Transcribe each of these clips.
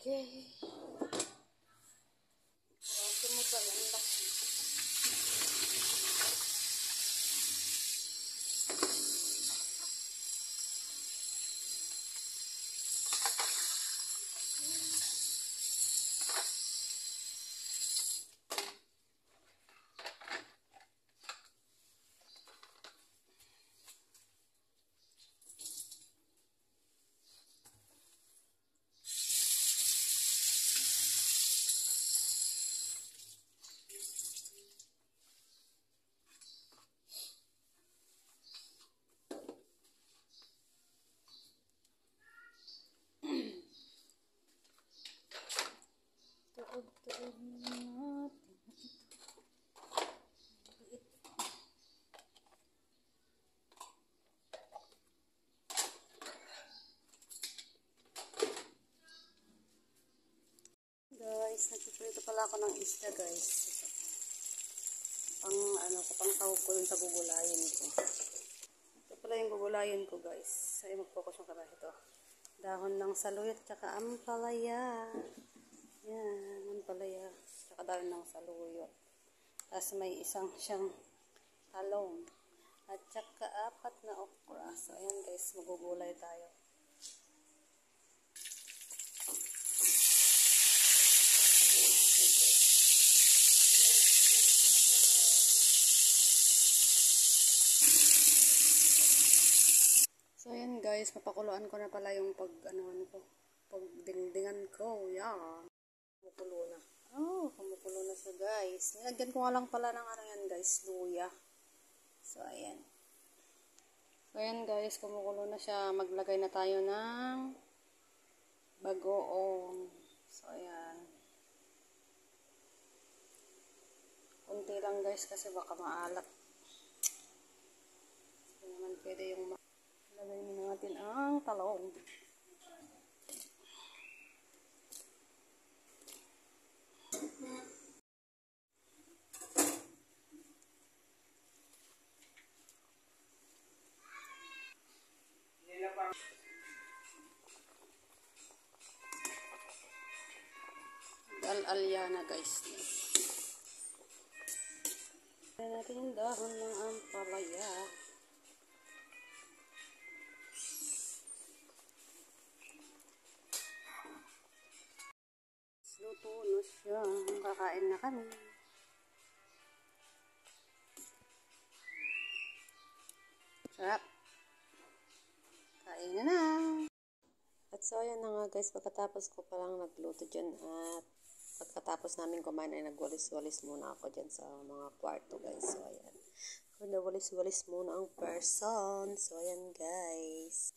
Okay. Sumot pa ganda. Tuod-tuod natin. Guys, nagpiprito pala ako ng isda, guys. Pang sahog ko dun sa gugulayin ko. Ito pala yung gugulayin ko, guys. Ay, mag-focus yung kamera ito. Dahon ng saluyot, tsaka ampalaya. Yan, ampalaya. Tsaka dahon ng saluyot. Tapos may isang siyang talong. At tsaka 4 na okra. So, ayan guys, magugulay tayo. So, ayan guys, papakuluan ko na pala yung pagdingdingan ko. Yan. Kumukulo na. Oh, kumukulo na siya guys. Nilagyan ko nga lang pala ng yan guys, luya. So, ayan. So, ayan guys, kumukulo na siya. Maglagay na tayo ng bagoong. So, ayan. Kunti lang guys kasi baka maalat. So, naman pwede yung lagay natin ang talong. Al-alyana guys. Lagyan natin yung dahon ng ampalaya. Luto na siya. Kakain na kami. Sarap. Kain na na. At so, ayan na nga guys. Pagkatapos ko palang nagluto dyan at pagkatapos namin kumain ay nagwalis-walis muna ako dyan sa mga kwarto guys. So, ayan. Nagwalis-walis muna ang person. So, ayan guys.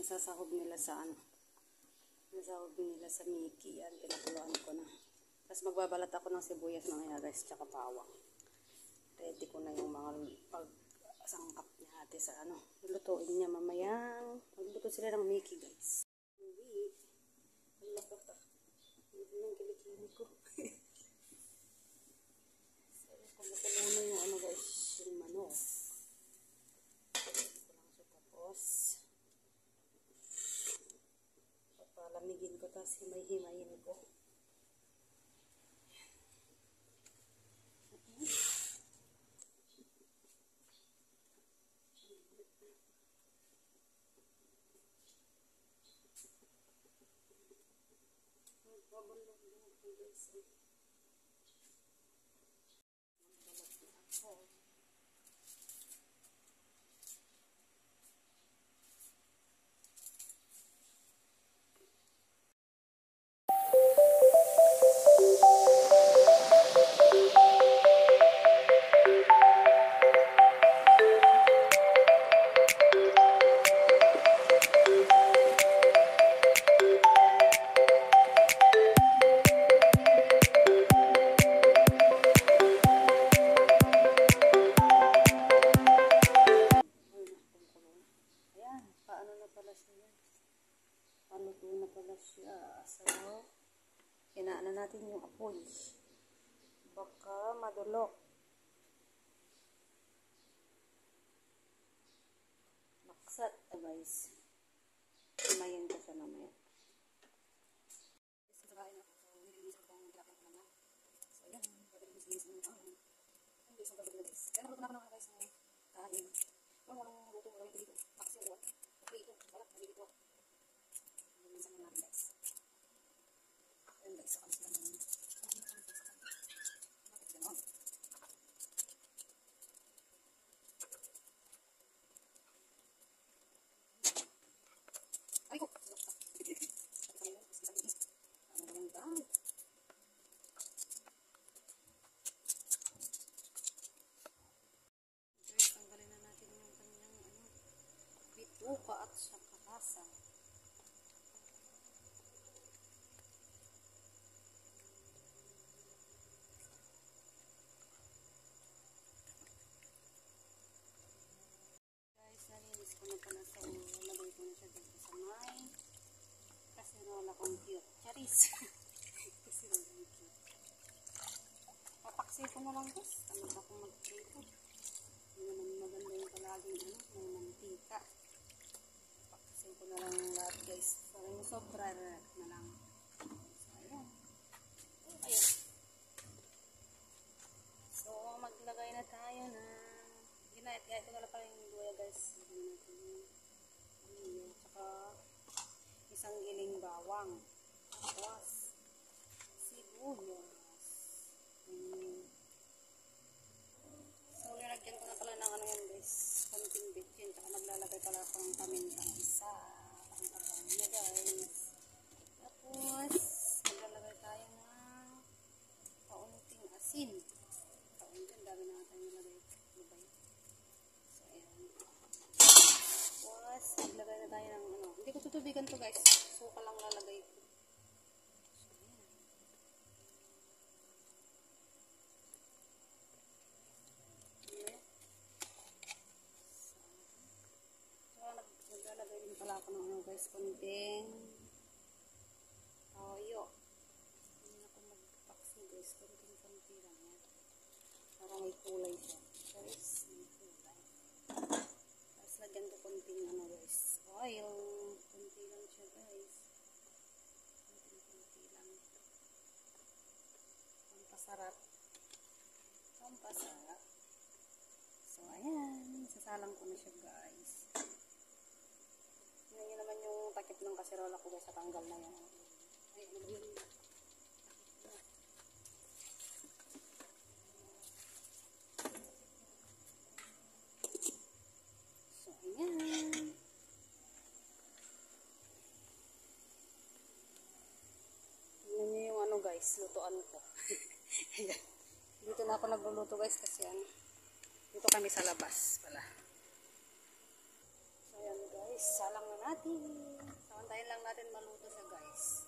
Sasahog nila sa nasahog nila sa Mickey. Yan, pinakuluan ko na. Tapos magbabalat ako ng sibuyas mamaya guys, tsaka bawang. Ready ko na yung mga pagsangkap niya ate sa lutuin niya mamaya. Magluto sila ng Mickey guys. Uwi. Wala pa ta. Hindi lang kilikili ko. So, kumukulo na yung guys, yung manok. Tapos palamigin ko, tapos himay-himayin ko. tulok. Maksat, guys. Kumayin ko siya mamaya. So, kakain ako. So, nililisan ko ang tilapia ko naman. So, ayan. Pagkalilis-lilis ng tao. Ang isang pagkalilis na guys. Kaya nakutunan ko naman guys ng kain. Kung anong luto ko dito. Paksi ko. Okay, ito. Wala. Nalilito. Nililisan na natin guys. Ayan guys. Sa kanila naman. Bakit ganon? Ay ko! Tanggalin na natin yung kanyang bituka at saka kasa. Guys, nalinis ko na pala sa ulo. Lagay ko na siya dito sa may kasirola kong cute. Charis! Kasirola kong cute. Papaksi ko na lang guys. Tamad ako mag-prito. Hindi naman maganda yung palaging may mantika. Papaksi ko na lang lahat guys. Para yung sobra na lang. So, ayan. Ayan. So, maglagay na tayo na ginait-gait ko na lang pala yung luya guys. Lagyan natin yung luya. Tsaka isang giling bawang. Tapos sibuyas. So, nilagyan ko na pala ng ano yan guys. Konting bitchin. Tsaka maglalagay pala ako ng pamintang isa. Ang abang niya guys. Tapos, maglalagay tayo ng kaunting asin. Kaunting, dami na natin nilagay. So, ayan. Tapos, maglagay na tayo ng ano. Hindi ko tutubigan to guys. Suka lang lalagay ko. Naglalagay din pala ako ng ano guys, konting toyo. Hindi na ako mag-paksi guys, konting-konti lang yan. Para may kulay siya. Guys, may kulay. Tapos lagyan ko konting ano guys, oil. Konti lang siya guys. Konting-konti lang. Pampasarap. Pampasarap. So ayan, sasalang ko na siya guys. Tingnan nyo naman yung takip ng kasirola ko guys, sa tanggal na yan. Ay, ano ba yun? So, ayan. Tingnan nyo yung ano guys, lutuan ko. Dito na ako nagluluto guys kasi ano, dito kami sa labas pala. So, ayan guys, salang na natin. Samantayin lang natin maluto siya guys.